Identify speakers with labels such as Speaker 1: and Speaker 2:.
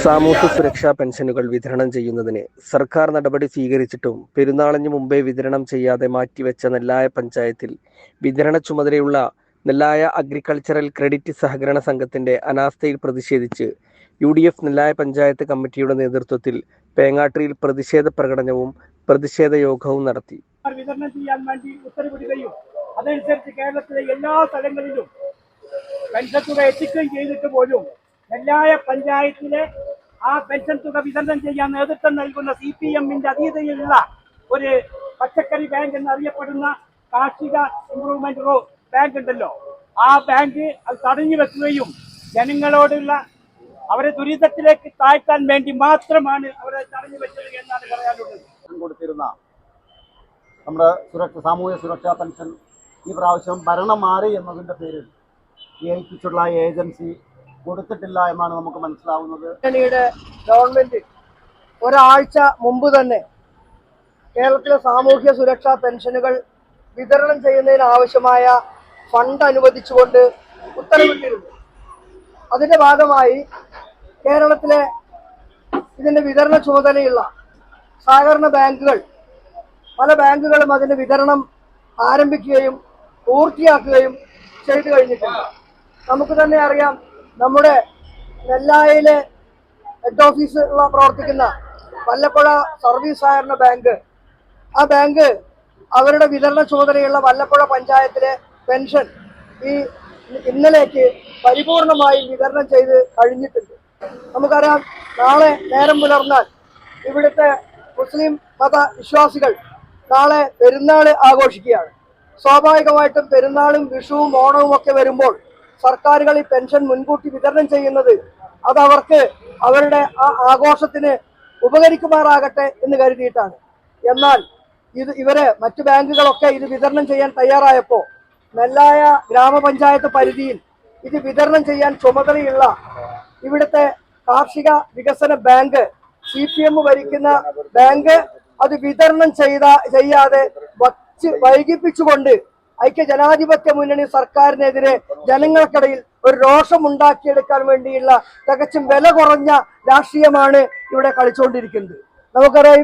Speaker 1: സാമൂഹ്യ സുരക്ഷാ പെൻഷനുകൾ വിതരണം ചെയ്യുന്നതിന് സർക്കാർ നടപടി സ്വീകരിച്ചിട്ടും പെരുന്നാളിന് മുമ്പേ വിതരണം ചെയ്യാതെ മാറ്റിവെച്ച നെല്ലായ പഞ്ചായത്തിൽ വിതരണ ചുമതലയുള്ള നെല്ലായ അഗ്രികൾച്ചറൽ ക്രെഡിറ്റ് സഹകരണ സംഘത്തിന്റെ അനാസ്ഥയിൽ പ്രതിഷേധിച്ച് UDF നെല്ലായ പഞ്ചായത്ത് കമ്മിറ്റിയുടെ നേതൃത്വത്തിൽ പേങ്ങാട്ടിരിയിൽ പ്രതിഷേധ പ്രകടനവും പ്രതിഷേധ യോഗവും നടത്തി.
Speaker 2: വിതരണം ചെയ്യാൻ വേണ്ടി ഉത്തരവിടുകയും അതനുസരിച്ച് കേരളത്തിലെ എല്ലാ സ്ഥലങ്ങളിലും പെൻഷൻ തുക എത്തിക്കുകയും ചെയ്തിട്ട് പോലും നെല്ലായ പഞ്ചായത്തിലെ ആ പെൻഷൻ തുക വിതരണം ചെയ്യാൻ നേതൃത്വം നൽകുന്ന CPM-ന്റെ അധീനതയിലുള്ള ഒരു പച്ചക്കറി ബാങ്ക് എന്നറിയപ്പെടുന്ന കാർഷിക ഇംപ്രൂവ്മെന്റ് ബാങ്ക് ഉണ്ടല്ലോ, ആ ബാങ്ക് അത് തടഞ്ഞു വെക്കുകയും ജനങ്ങളോടുള്ള അവരെ ദുരിതത്തിലേക്ക് താഴ്ത്താൻ വേണ്ടി മാത്രമാണ് അവരെ തടഞ്ഞു വെച്ചത് എന്നാണ് പറയാനുള്ളത്.
Speaker 3: കൊടുത്തിരുന്ന നമ്മുടെ സാമൂഹ്യ സുരക്ഷാ പെൻഷൻ ഈ പ്രാവശ്യം ഭരണം മാറി എന്നതിൻ്റെ പേരിൽ ഏൽപ്പിച്ചുള്ള ഏജൻസി കൊടുത്തിട്ടില്ല എന്നാണ് നമുക്ക് മനസ്സിലാവുന്നത്.
Speaker 4: ഗവൺമെന്റ് ഒരാഴ്ച മുമ്പ് തന്നെ കേരളത്തിലെ സാമൂഹ്യ സുരക്ഷാ പെൻഷനുകൾ വിതരണം ചെയ്യുന്നതിന് ആവശ്യമായ ഫണ്ട് അനുവദിച്ചുകൊണ്ട് ഉത്തരവിട്ടിരുന്നു. അതിന്റെ ഭാഗമായി കേരളത്തിലെ ഇതിന്റെ വിതരണ ചുമതലയുള്ള സഹകരണ ബാങ്കുകൾ പല ബാങ്കുകളും അതിന്റെ വിതരണം ആരംഭിക്കുകയും പൂർത്തിയാക്കുകയും ചെയ്തു കഴിഞ്ഞിട്ടുണ്ട്. നമുക്ക് തന്നെ അറിയാം, നമ്മുടെ നെല്ലായിലെ ഹെഡ് ഓഫീസ് പ്രവർത്തിക്കുന്ന വല്ലപ്പുഴ സർവീസ് സഹകരണ ബാങ്ക്, ആ ബാങ്ക് അവരുടെ വിതരണ ചുമതലയുള്ള വല്ലപ്പുഴ പഞ്ചായത്തിലെ പെൻഷൻ ഇന്നലേക്ക് പരിപൂർണമായി വിതരണം ചെയ്ത് കഴിഞ്ഞിട്ടുണ്ട്. നമുക്കറിയാം, നാളെ നേരം പുലർന്നാൽ ഇവിടുത്തെ മുസ്ലിം മത വിശ്വാസികൾ നാളെ പെരുന്നാൾ ആഘോഷിക്കുകയാണ്. സ്വാഭാവികമായിട്ടും പെരുന്നാളും വിഷുവും ഓണവും ഒക്കെ വരുമ്പോൾ സർക്കാരുകൾ ഈ പെൻഷൻ മുൻകൂട്ടി വിതരണം ചെയ്യുന്നത് അതവർക്ക് അവരുടെ ആ ആഘോഷത്തിന് ഉപകരിക്കുമാറാകട്ടെ എന്ന് കരുതിയിട്ടാണ്. എന്നാൽ ഇവരെ മറ്റു ബാങ്കുകളൊക്കെ ഇത് വിതരണം ചെയ്യാൻ തയ്യാറായപ്പോൾ നെല്ലായ ഗ്രാമപഞ്ചായത്ത് പരിധിയിൽ ഇത് വിതരണം ചെയ്യാൻ ചുമതലയുള്ള ഇവിടുത്തെ കാർഷിക വികസന ബാങ്ക്, CPM ഭരിക്കുന്ന ബാങ്ക് അത് വിതരണം ചെയ്യാതെ വൈകിപ്പിച്ചുകൊണ്ട് ഐക്യ ജനാധിപത്യ മുന്നണി സർക്കാരിനെതിരെ ജനങ്ങൾക്കിടയിൽ ഒരു രോഷമുണ്ടാക്കിയെടുക്കാൻ വേണ്ടിയുള്ള തികച്ചും വില കുറഞ്ഞ രാഷ്ട്രീയമാണ് ഇവിടെ കളിച്ചുകൊണ്ടിരിക്കുന്നത്. നമുക്കറിയാം,